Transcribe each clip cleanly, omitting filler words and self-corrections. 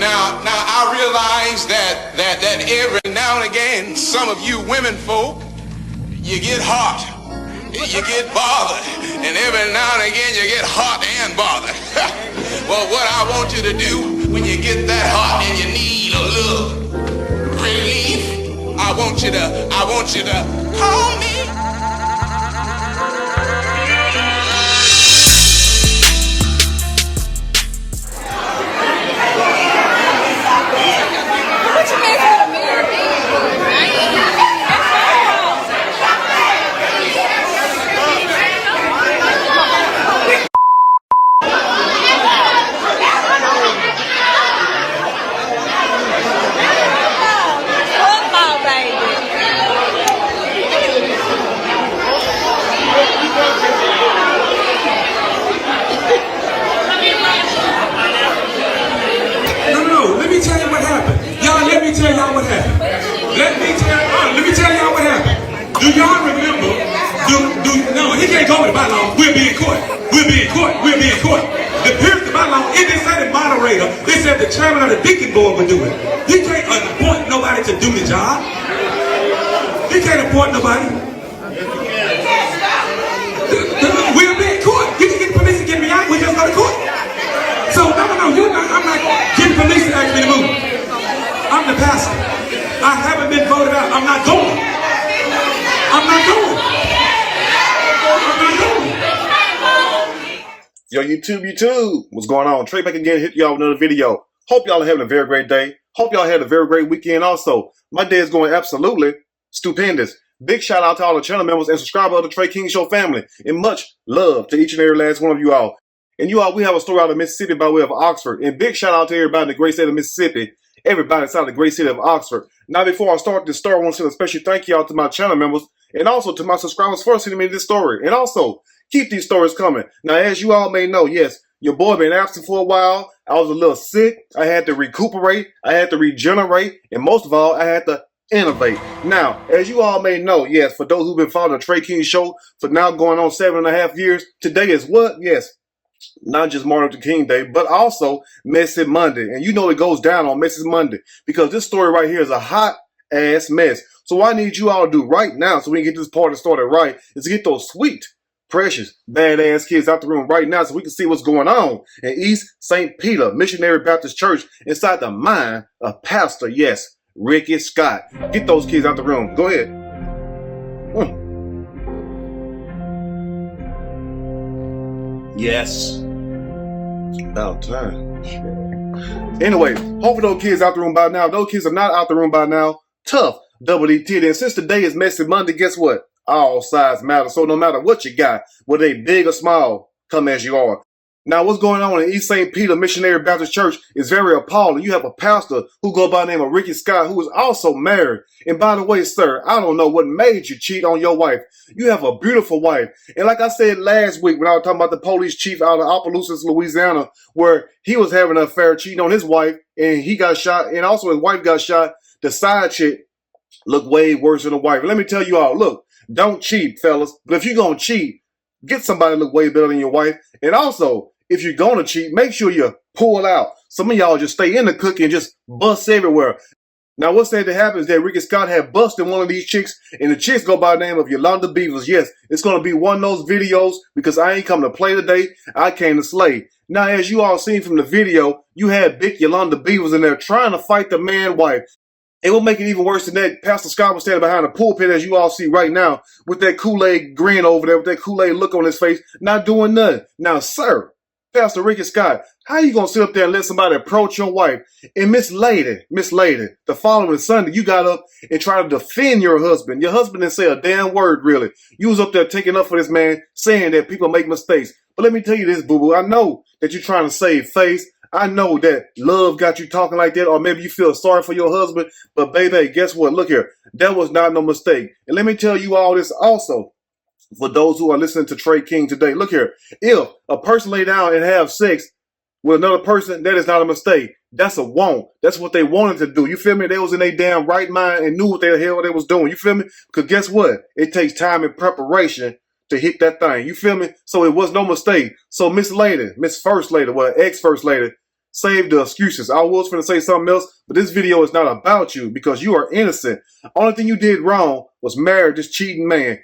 Now I realize that every now and again, some of you women folk, you get hot, you get bothered, and every now and again you get hot and bothered. Well, what I want you to do when you get that hot and you need a little relief, I want you to call me. Do y'all remember? No, he can't go with the bylaw. We'll be in court. We'll be in court. We'll be in court. The period of the bylaw, it didn't say the moderator. They said the chairman of the deacon board would do it. He can't appoint nobody to do the job. He can't appoint nobody. We'll be in court. You can get the police to get me out. We just go to court. So no, I'm not getting police to ask me to move. I'm the pastor. I haven't been voted out. I'm not going. I'm not going. Yo, YouTube, what's going on? Trey back again, hit y'all with another video. Hope y'all are having a very great day. Hope y'all had a very great weekend also. My day is going absolutely stupendous. Big shout out to all the channel members and subscribers of the Trey King Show family. And much love to each and every last one of you all. And you all, we have a story out of Mississippi by way of Oxford. And big shout out to everybody in the great state of Mississippi. Everybody inside the great city of Oxford. Now, before I start this story, I want to say a special thank you out to my channel members and also to my subscribers for sending me this story. And also, keep these stories coming. Now, as you all may know, yes, your boy been absent for a while. I was a little sick. I had to recuperate. I had to regenerate. And most of all, I had to innovate. Now, as you all may know, yes, for those who've been following the Trey King Show for now going on 7.5 years, today is what? Yes. Not just Martin Luther King Day, but also Messy Monday. And you know it goes down on Messy Monday because this story right here is a hot ass mess. So what I need you all to do right now so we can get this party started right is to get those sweet, precious, badass kids out the room right now so we can see what's going on in East St. Peter Missionary Baptist Church inside the mind of Pastor, yes, Ricky Scott. Get those kids out the room. Go ahead. Yes. About time. Anyway, hopefully those kids out the room by now. If those kids are not out the room by now, tough double D titty. And since today is Messy Monday, guess what? All size matter. So no matter what you got, whether they big or small, come as you are. Now, what's going on in East St. Peter Missionary Baptist Church is very appalling. You have a pastor who goes by the name of Ricky Scott, who is also married. And by the way, sir, I don't know what made you cheat on your wife. You have a beautiful wife. And like I said last week when I was talking about the police chief out of Opelousas, Louisiana, where he was having an affair cheating on his wife and he got shot and also his wife got shot, the side chick looked way worse than the wife. And let me tell you all, look, don't cheat, fellas. But if you're going to cheat, get somebody to look way better than your wife. And also, if you're going to cheat, make sure you pull out. Some of y'all just stay in the cookie and just bust everywhere. Now, what's said to happen is that Ricky Scott had busted one of these chicks, and the chicks go by the name of Yolanda Beavers. Yes, it's going to be one of those videos because I ain't come to play today. I came to slay. Now, as you all seen from the video, you had big Yolanda Beavers in there trying to fight the man wife. It will make it even worse than that. Pastor Scott was standing behind the pulpit, as you all see right now, with that Kool-Aid grin over there, with that Kool-Aid look on his face, not doing nothing. Now, sir, Pastor Ricky Scott, how you going to sit up there and let somebody approach your wife? And Miss Lady, the following Sunday, you got up and tried to defend your husband. Your husband didn't say a damn word, really. You was up there taking up for this man, saying that people make mistakes. But let me tell you this, boo-boo. I know that you're trying to save face. I know that love got you talking like that, or maybe you feel sorry for your husband. But, baby, guess what? Look here. That was not no mistake. And let me tell you all this also. For those who are listening to Trey King today, look here. If a person lay down and have sex with another person, that is not a mistake. That's a want. That's what they wanted to do. You feel me? They was in their damn right mind and knew what the hell they was doing. You feel me? Because guess what? It takes time and preparation to hit that thing. You feel me? So it was no mistake. So Miss Lady, Miss First Lady, well, ex-First Lady, save the excuses. I was going to say something else, but this video is not about you because you are innocent. Only thing you did wrong was marry this cheating man.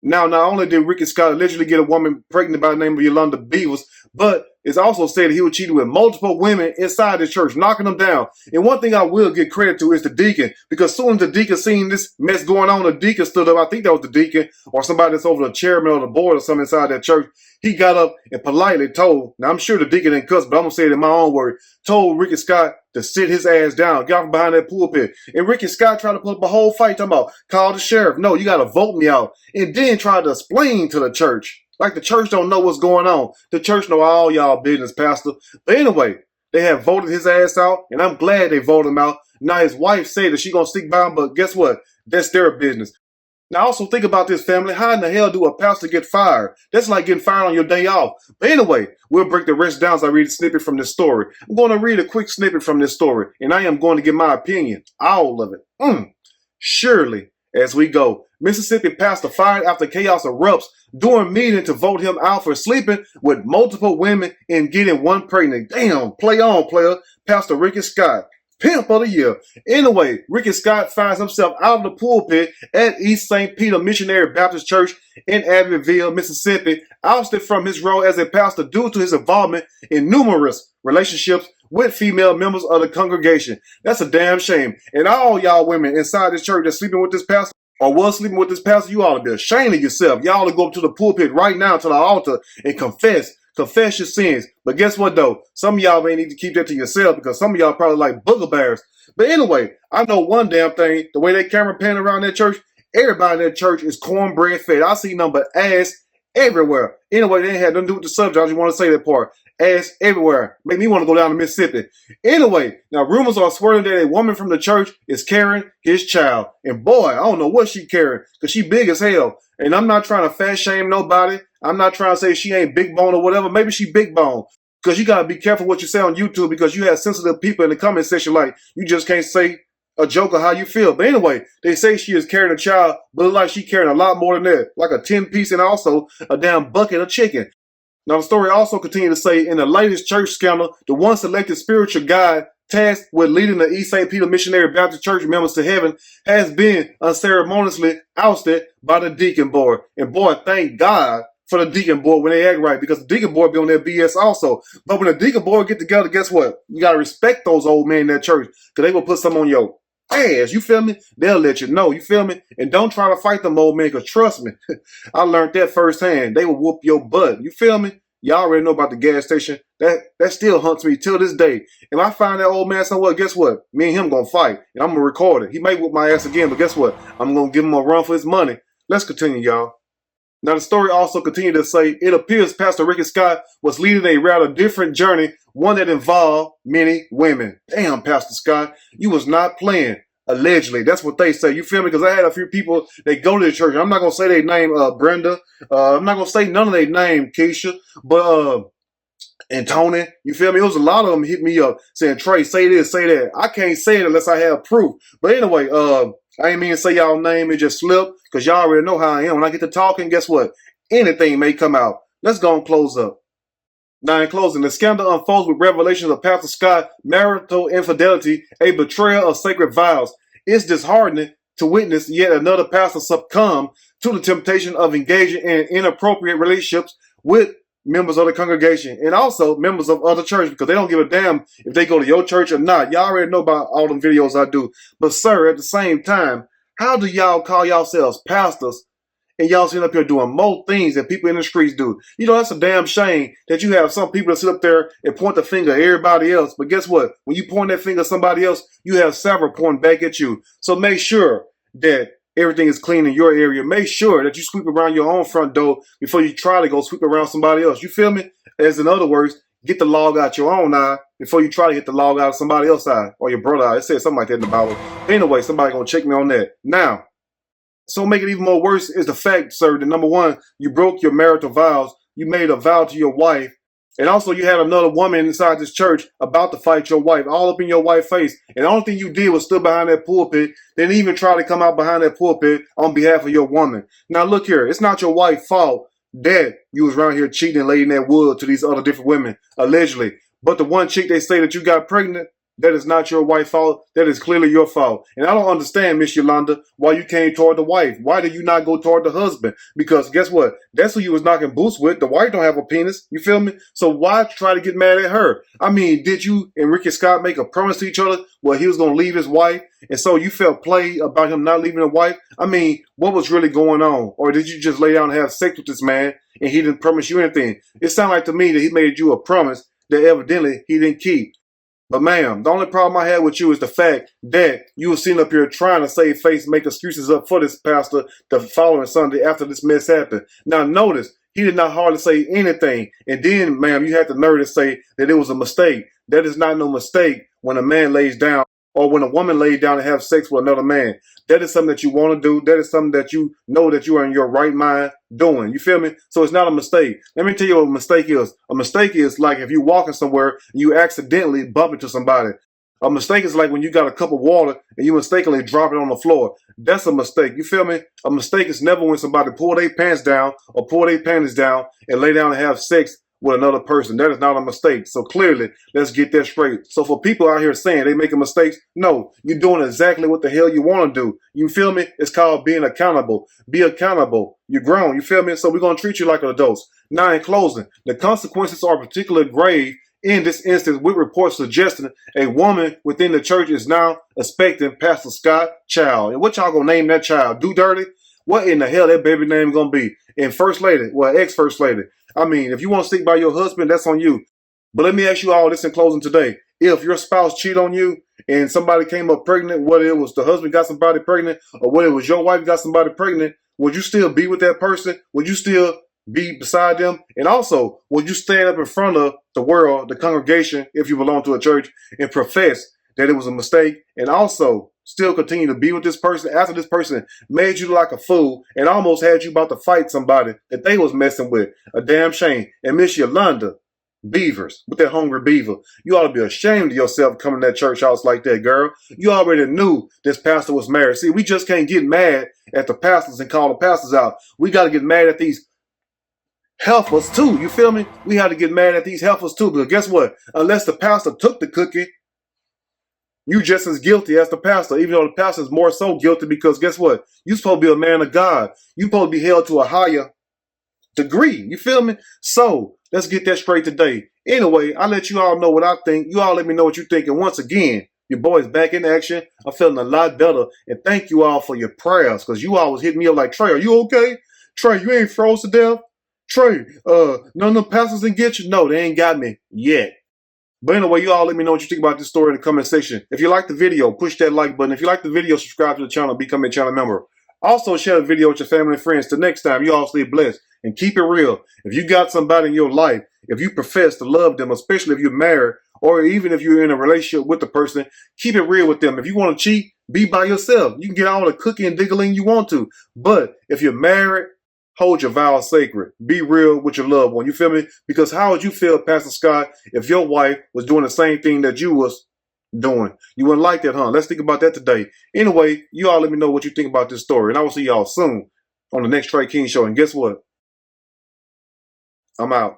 Now, not only did Ricky Scott allegedly get a woman pregnant by the name of Yolanda Beavers, but it's also said that he was cheating with multiple women inside the church, knocking them down. And one thing I will give credit to is the deacon, because soon as the deacon seen this mess going on, the deacon stood up. I think that was the deacon or somebody that's over the chairman or the board or something inside that church. He got up and politely told, now I'm sure the deacon didn't cuss, but I'm going to say it in my own word, told Ricky Scott to sit his ass down, get off behind that pulpit. And Ricky Scott tried to put up a whole fight talking about, call the sheriff. No, you got to vote me out. And then tried to explain to the church. Like the church don't know what's going on. The church know all y'all business, pastor. But anyway, they have voted his ass out, and I'm glad they voted him out. Now his wife said that she going to stick by him, but guess what? That's their business. Now also think about this, family. How in the hell do a pastor get fired? That's like getting fired on your day off. But anyway, we'll break the rest down as I read a snippet from this story. I'm going to read a quick snippet from this story, and I am going to give my opinion. All of it. Surely, as we go, Mississippi pastor fired after chaos erupts during meeting to vote him out for sleeping with multiple women and getting one pregnant. Damn, play on, player. Pastor Ricky Scott, pimp of the year. Anyway, Ricky Scott finds himself out of the pulpit at East St. Peter Missionary Baptist Church in Abbeville, Mississippi, ousted from his role as a pastor due to his involvement in numerous relationships with female members of the congregation. That's a damn shame. And all y'all women inside this church that's sleeping with this pastor or was sleeping with this pastor, you ought to be ashamed of yourself. Y'all ought to go up to the pulpit right now to the altar and confess your sins. But guess what though? Some of y'all may need to keep that to yourself because some of y'all probably like booger bears. But anyway, I know one damn thing. The way they camera pan around that church, everybody in that church is cornbread fed. I see nothing but ass everywhere. Anyway, they ain't had nothing to do with the subject. I just want to say that part. Ass everywhere. Make me want to go down to Mississippi. Anyway, now rumors are swirling that a woman from the church is carrying his child. And boy, I don't know what she carrying because she big as hell. And I'm not trying to fat shame nobody. I'm not trying to say she ain't big bone or whatever. Maybe she big bone. Because you got to be careful what you say on YouTube because you have sensitive people in the comment section like you just can't say a joke of how you feel. But anyway, they say she is carrying a child, but it looks like she carrying a lot more than that. Like a 10-piece and also a damn bucket of chicken. Now, the story also continued to say, in the latest church scandal, the one selected spiritual guide tasked with leading the East St. Peter Missionary Baptist Church members to heaven has been unceremoniously ousted by the deacon board. And boy, thank God for the deacon board when they act right, because the deacon board be on their BS also. But when the deacon board get together, guess what? You got to respect those old men in that church because they will put some on your ass, you feel me? They'll let you know, you feel me? And don't try to fight them old men, because trust me, I learned that firsthand. They will whoop your butt, you feel me? Y'all already know about the gas station. That still haunts me till this day. If I find that old man somewhere, guess what? Me and him gonna fight, and I'm gonna record it. He may whoop my ass again, but guess what? I'm gonna give him a run for his money. Let's continue, y'all. Now, the story also continued to say, it appears Pastor Ricky Scott was leading a rather different journey, one that involved many women. Damn, Pastor Scott, you was not playing. Allegedly, that's what they say. You feel me? Because I had a few people that go to the church. I'm not gonna say their name, Brenda. I'm not gonna say none of their name, Keisha, but and Tony. You feel me? It was a lot of them hit me up saying, Trey, say this, say that. I can't say it unless I have proof. But anyway, I ain't mean to say y'all name. It just slipped because y'all already know how I am. When I get to talking, guess what? Anything may come out. Let's go and close up. Now, in closing, the scandal unfolds with revelations of Pastor Scott's marital infidelity, a betrayal of sacred vows. It's disheartening to witness yet another pastor succumb to the temptation of engaging in inappropriate relationships with members of the congregation and also members of other churches, because they don't give a damn if they go to your church or not. Y'all already know about all them videos I do. But sir, at the same time, how do y'all call yourselves pastors and y'all sitting up here doing more things than people in the streets do? You know, that's a damn shame that you have some people that sit up there and point the finger at everybody else. But guess what? When you point that finger at somebody else, you have several pointing back at you. So make sure that everything is clean in your area. Make sure that you sweep around your own front door before you try to go sweep around somebody else. You feel me? As in other words, get the log out your own eye before you try to get the log out of somebody else's eye or your brother's eye. It says something like that in the Bible. Anyway, somebody gonna check me on that. Now, so make it even more worse is the fact, sir, that number one, you broke your marital vows. You made a vow to your wife. And also you had another woman inside this church about to fight your wife, all up in your wife's face. And the only thing you did was stood behind that pulpit, didn't even try to come out behind that pulpit on behalf of your woman. Now look here, it's not your wife's fault that you was around here cheating and laying that wood to these other different women, allegedly. But the one chick they say that you got pregnant, that is not your wife's fault. That is clearly your fault. And I don't understand, Miss Yolanda, why you came toward the wife. Why did you not go toward the husband? Because guess what? That's who you was knocking boots with. The wife don't have a penis. You feel me? So why try to get mad at her? I mean, did you and Ricky Scott make a promise to each other where he was going to leave his wife? And so you felt played about him not leaving the wife? I mean, what was really going on? Or did you just lay down and have sex with this man and he didn't promise you anything? It sounded like to me that he made you a promise that evidently he didn't keep. But ma'am, the only problem I had with you is the fact that you were sitting up here trying to save face, make excuses up for this pastor the following Sunday after this mess happened. Now notice, he did not hardly say anything. And then, ma'am, you had the nerve to say that it was a mistake. That is not no mistake when a man lays down or when a woman lays down and have sex with another man. That is something that you want to do. That is something that you know that you are in your right mind doing. You feel me? So it's not a mistake. Let me tell you what a mistake is. A mistake is like if you're walking somewhere and you accidentally bump into somebody. A mistake is like when you got a cup of water and you mistakenly drop it on the floor. That's a mistake. You feel me? A mistake is never when somebody pull their pants down or pull their panties down and lay down and have sex with another person. That is not a mistake. So clearly, let's get that straight. So for people out here saying they making mistakes, no, you're doing exactly what the hell you want to do. You feel me? It's called being accountable. Be accountable. You're grown. You feel me? So we're going to treat you like adults. Now in closing, the consequences are particularly grave in this instance, with reports suggesting a woman within the church is now expecting Pastor Scott child. And what y'all gonna name that child? Do Dirty? What in the hell that baby name gonna be? And First Lady, well, ex-First Lady. I mean, if you want to stick by your husband, that's on you. But let me ask you all this in closing today. If your spouse cheat on you and somebody came up pregnant, whether it was the husband got somebody pregnant or whether it was your wife got somebody pregnant, would you still be with that person? Would you still be beside them? And also, would you stand up in front of the world, the congregation, if you belong to a church, and profess that it was a mistake, and also still continue to be with this person after this person made you look like a fool and almost had you about to fight somebody that they was messing with? A damn shame. And Miss Yolanda Beavers, with that hungry beaver, you ought to be ashamed of yourself coming to that church house like that, girl. You already knew this pastor was married. See, we just can't get mad at the pastors and call the pastors out. We got to get mad at these heifers too. You feel me? We had to get mad at these heifers too, because guess what? Unless the pastor took the cookie, you just as guilty as the pastor, even though the pastor is more so guilty, because guess what? You're supposed to be a man of God. You're supposed to be held to a higher degree. You feel me? So let's get that straight today. Anyway, I let you all know what I think. You all let me know what you think. And once again, your boy's back in action. I'm feeling a lot better. And thank you all for your prayers, because you all was hitting me up like, Trey, are you okay? Trey, you ain't froze to death? Trey, none of the pastors didn't get you? No, they ain't got me yet. But anyway, you all let me know what you think about this story in the comment section. If you like the video, push that like button. If you like the video, subscribe to the channel, become a channel member. Also, share the video with your family and friends. Till next time, you all stay blessed and keep it real. If you got somebody in your life, if you profess to love them, especially if you're married, or even if you're in a relationship with the person, keep it real with them. If you want to cheat, be by yourself. You can get all the cookie and diggling you want to. But if you're married, hold your vows sacred. Be real with your loved one. You feel me? Because how would you feel, Pastor Scott, if your wife was doing the same thing that you was doing? You wouldn't like that, huh? Let's think about that today. Anyway, you all let me know what you think about this story. And I will see y'all soon on the next Trey King Show. And guess what? I'm out.